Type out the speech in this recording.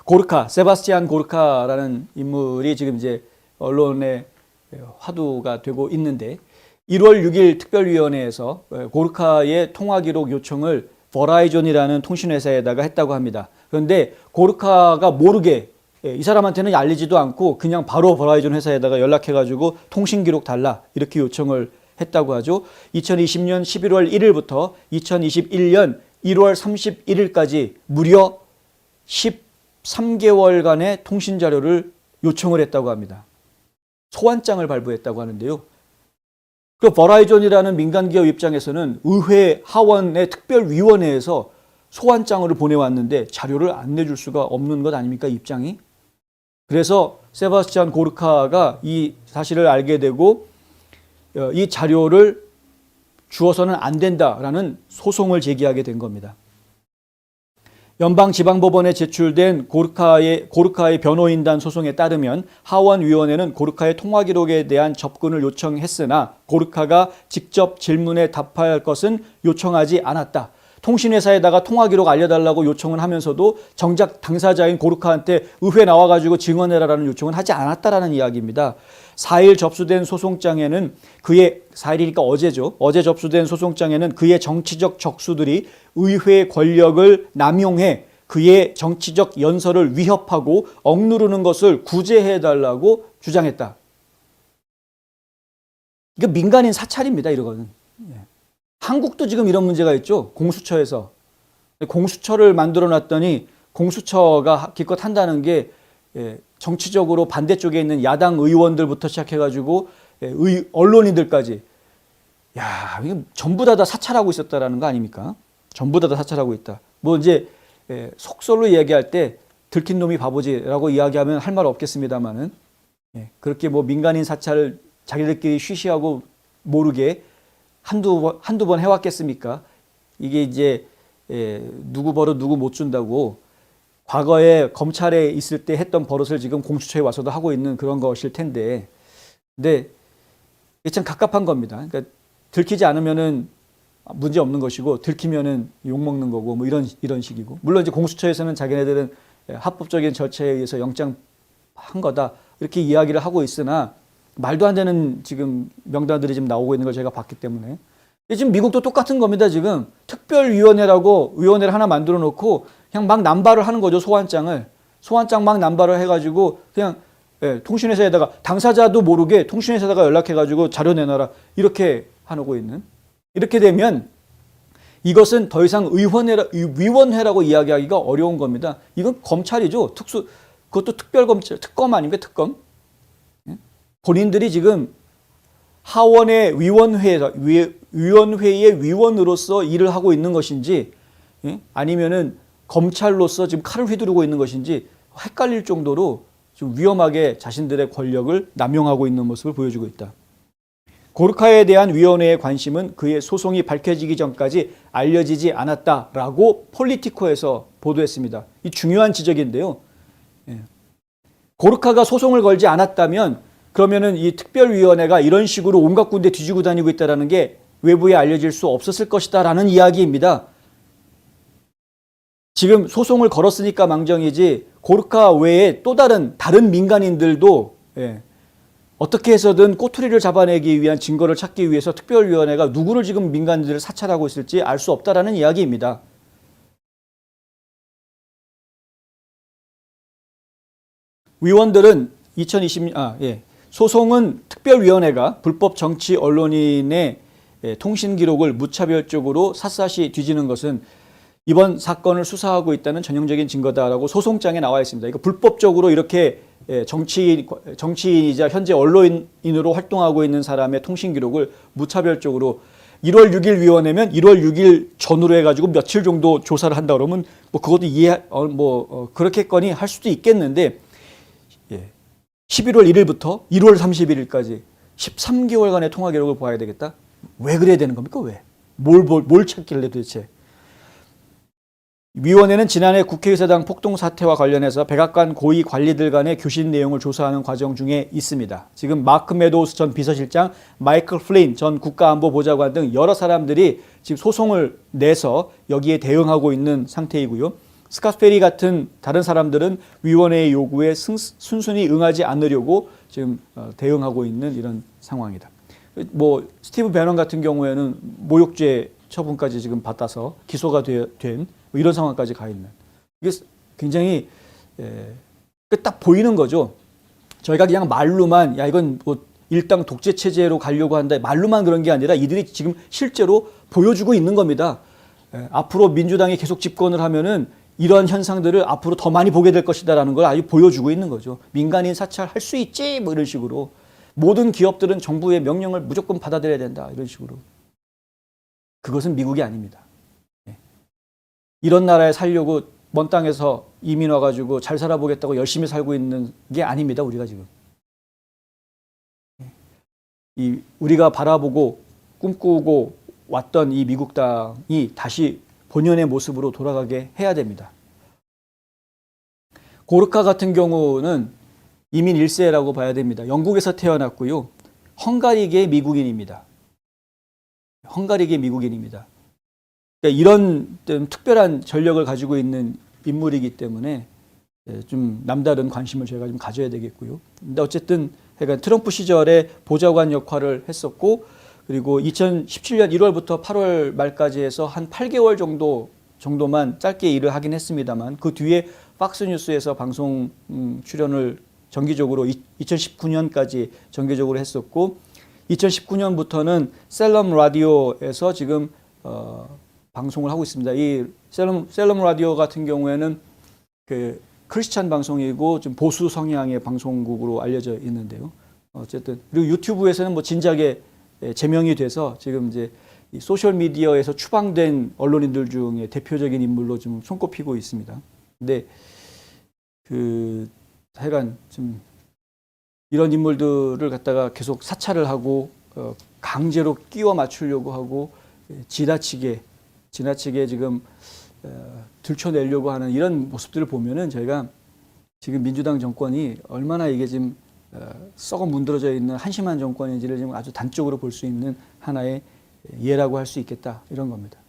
고르카, 세바스티안 고르카라는 인물이 지금 이제 언론에 화두가 되고 있는데 1월 6일 특별위원회에서 고르카의 통화 기록 요청을 버라이존이라는 통신회사에다가 했다고 합니다. 그런데 고르카가 모르게 이 사람한테는 알리지도 않고 그냥 바로 버라이존 회사에다가 연락해가지고 통신 기록 달라 이렇게 요청을 했다고 하죠. 2020년 11월 1일부터 2021년 1월 31일까지 무려 13개월간의 통신 자료를 요청을 했다고 합니다. 소환장을 발부했다고 하는데요. 그 버라이존이라는 민간 기업 입장에서는 의회 하원의 특별위원회에서 소환장을 보내왔는데 자료를 안 내줄 수가 없는 것 아닙니까, 입장이? 그래서 세바스찬 고르카가 이 사실을 알게 되고 이 자료를 주어서는 안 된다라는 소송을 제기하게 된 겁니다. 연방지방법원에 제출된 고르카의 변호인단 소송에 따르면 하원위원회는 고르카의 통화 기록에 대한 접근을 요청했으나 고르카가 직접 질문에 답할 것은 요청하지 않았다. 통신회사에다가 통화 기록 알려달라고 요청을 하면서도 정작 당사자인 고르카한테 의회 나와가지고 증언해라라는 요청은 하지 않았다라는 이야기입니다. 4일 접수된 소송장에는 4일이니까 어제죠. 어제 접수된 소송장에는 그의 정치적 적수들이 의회 권력을 남용해 그의 정치적 연설을 위협하고 억누르는 것을 구제해달라고 주장했다. 이게 민간인 사찰입니다, 이거는. 한국도 지금 이런 문제가 있죠. 공수처에서. 공수처를 만들어 놨더니 공수처가 기껏 한다는 게 정치적으로 반대쪽에 있는 야당 의원들부터 시작해가지고 언론인들까지. 야, 이게 전부 다 사찰하고 있었다라는 거 아닙니까? 전부 다 사찰하고 있다. 뭐 이제 속설로 얘기할 때 들킨 놈이 바보지라고 이야기하면 할 말 없겠습니다만은 그렇게 뭐 민간인 사찰을 자기들끼리 쉬쉬하고 모르게 한두 번 해왔겠습니까? 이게 이제 누구 버릇 누구 못 준다고 과거에 검찰에 있을 때 했던 버릇을 지금 공수처에 와서도 하고 있는 그런 것일 텐데, 근데 이게 참 갑갑한 겁니다. 그러니까 들키지 않으면은 문제 없는 것이고 들키면은 욕 먹는 거고 뭐 이런 식이고, 물론 이제 공수처에서는 자기네들은 합법적인 절차에 의해서 영장 한 거다 이렇게 이야기를 하고 있으나 말도 안 되는 지금 명단들이 지금 나오고 있는 걸 제가 봤기 때문에. 지금 미국도 똑같은 겁니다. 지금 특별위원회라고 위원회를 하나 만들어 놓고 그냥 막 남발을 하는 거죠. 소환장 막 남발을 해가지고 그냥 통신회사에다가 당사자도 모르게 통신회사에다가 연락해가지고 자료 내놔라 이렇게 하고 있는. 이렇게 되면 이것은 더 이상 위원회라고 이야기하기가 어려운 겁니다. 이건 검찰이죠. 그것도 특별검찰, 특검 아닙니까? 특검. 본인들이 지금 하원의 위원회의 위원으로서 일을 하고 있는 것인지 아니면은 검찰로서 지금 칼을 휘두르고 있는 것인지 헷갈릴 정도로 지금 위험하게 자신들의 권력을 남용하고 있는 모습을 보여주고 있다. 고르카에 대한 위원회의 관심은 그의 소송이 밝혀지기 전까지 알려지지 않았다라고 폴리티코에서 보도했습니다. 이 중요한 지적인데요. 고르카가 소송을 걸지 않았다면 그러면은 이 특별위원회가 이런 식으로 온갖 군데 뒤지고 다니고 있다는 게 외부에 알려질 수 없었을 것이다라는 이야기입니다. 지금 소송을 걸었으니까 망정이지 고르카 외에 또 다른 민간인들도 어떻게 해서든 꼬투리를 잡아내기 위한 증거를 찾기 위해서 특별위원회가 누구를 지금 민간인들을 사찰하고 있을지 알 수 없다라는 이야기입니다. 위원들은 소송은 특별위원회가 불법 정치 언론인의 통신 기록을 무차별적으로 삿사시 뒤지는 것은 이번 사건을 수사하고 있다는 전형적인 증거다라고 소송장에 나와 있습니다. 이거 불법적으로 이렇게 정치인이자 현재 언론인으로 활동하고 있는 사람의 통신 기록을 무차별적으로 1월 6일 위원회면 1월 6일 전후로 해가지고 며칠 정도 조사를 한다 그러면 뭐 그것도 그렇게건이 할 수도 있겠는데 11월 1일부터 1월 31일까지 13개월간의 통화 기록을 봐야 되겠다? 왜 그래야 되는 겁니까? 왜? 뭘 찾길래 도대체? 위원회는 지난해 국회의사당 폭동 사태와 관련해서 백악관 고위 관리들 간의 교신 내용을 조사하는 과정 중에 있습니다. 지금 마크 메도우스 전 비서실장, 마이클 플린 전 국가안보보좌관 등 여러 사람들이 지금 소송을 내서 여기에 대응하고 있는 상태이고요. 스캇 페리 같은 다른 사람들은 위원회의 요구에 순순히 응하지 않으려고 지금 대응하고 있는 이런 상황이다. 뭐 스티브 배넌 같은 경우에는 모욕죄 처분까지 지금 받아서 기소가 된 이런 상황까지 가 있는, 이게 굉장히 딱 보이는 거죠. 저희가 그냥 말로만 야 이건 뭐 일당 독재 체제로 가려고 한다 말로만 그런 게 아니라 이들이 지금 실제로 보여주고 있는 겁니다. 앞으로 민주당이 계속 집권을 하면은 이러한 현상들을 앞으로 더 많이 보게 될 것이다라는 걸 아주 보여주고 있는 거죠. 민간인 사찰할 수 있지 뭐 이런 식으로, 모든 기업들은 정부의 명령을 무조건 받아들여야 된다 이런 식으로. 그것은 미국이 아닙니다. 이런 나라에 살려고 먼 땅에서 이민 와가지고 잘 살아보겠다고 열심히 살고 있는 게 아닙니다. 우리가 지금 우리가 바라보고 꿈꾸고 왔던 이 미국 땅이 다시 본연의 모습으로 돌아가게 해야 됩니다. 고르카 같은 경우는 이민 1세라고 봐야 됩니다. 영국에서 태어났고요. 헝가리계 미국인입니다. 헝가리계 미국인입니다. 그러니까 이런 좀 특별한 전력을 가지고 있는 인물이기 때문에 좀 남다른 관심을 저희가 좀 가져야 되겠고요. 근데 어쨌든 그러니까 트럼프 시절에 보좌관 역할을 했었고, 그리고 2017년 1월부터 8월 말까지 해서 한 8개월 정도만 짧게 일을 하긴 했습니다만, 그 뒤에 팍스뉴스에서 방송 출연을 정기적으로 2019년까지 정기적으로 했었고, 2019년부터는 셀럼 라디오에서 지금 방송을 하고 있습니다. 이 셀럼 라디오 같은 경우에는 그 크리스찬 방송이고 좀 보수 성향의 방송국으로 알려져 있는데요. 어쨌든 그리고 유튜브에서는 뭐 진작에 제명이 돼서 지금 이제 이 소셜 미디어에서 추방된 언론인들 중에 대표적인 인물로 좀 손꼽히고 있습니다. 근데 하여간 좀 이런 인물들을 갖다가 계속 사찰을 하고 강제로 끼워 맞추려고 하고 지나치게 지금 들춰내려고 하는 이런 모습들을 보면은 저희가 지금 민주당 정권이 얼마나 이게 지금 썩어 문드러져 있는 한심한 정권인지를 지금 아주 단적으로 볼 수 있는 하나의 예라고 할 수 있겠다, 이런 겁니다.